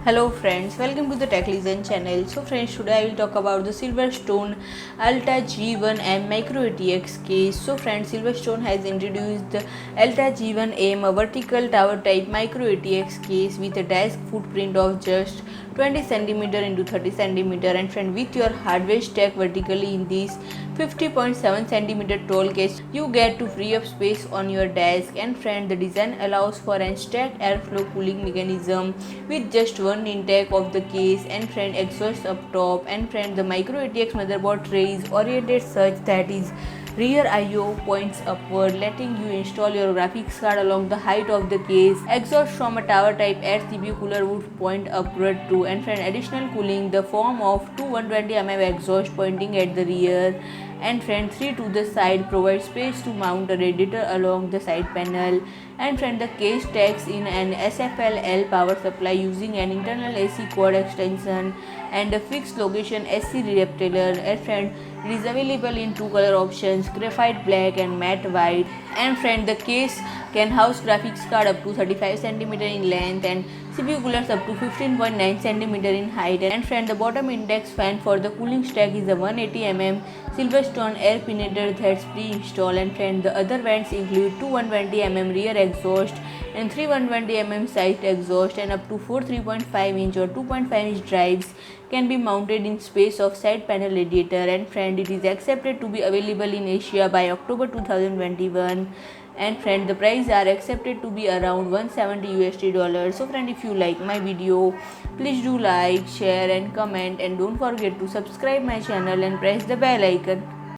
Hello friends, welcome to the Tech Listen channel. So friends, today I will talk about the SilverStone ALTA G1M Micro-ATX case. So friends, SilverStone has introduced the ALTA G1M, a vertical tower type Micro-ATX case with a desk footprint of just 20 cm into 30 cm, and friend, with your hardware stacked vertically in this 50.7 cm tall case, you get to free up space on your desk. And friend, the design allows for an stacked airflow cooling mechanism with just one intake of the case, and friend, exhaust up top. And friend, the MicroATX motherboard tray is oriented such that its rear I/O points upward, letting you install your graphics card along the height of the case. Exhaust from a tower type air CPU cooler would point upward too, and friend, additional cooling the form of two 120 mm exhaust pointing at the rear, and friend, 3 to the side provides space to mount a radiator along the side panel. And friend, the case takes in an SFL-L power supply using an internal AC cord extension and a fixed location AC receptacle. And friend, it is available in two color options, graphite black and matte white. And friend, the case can house graphics card up to 35 cm in length and CPU coolers up to 15.9 cm in height. And friend, the bottom index fan for the cooling stack is a 180 mm SilverStone Air Penetrator that's pre-installed. And friend, the other vents include two 120 mm rear exhaust and three 120 mm side exhaust, and up to 4 3.5 inch or 2.5 inch drives can be mounted in space of side panel radiator. And friend, it is accepted to be available in Asia by October 2021. And friend, the price are accepted to be around $170. So friend, if you like my video, please do like, share and comment, and don't forget to subscribe my channel and press the bell icon.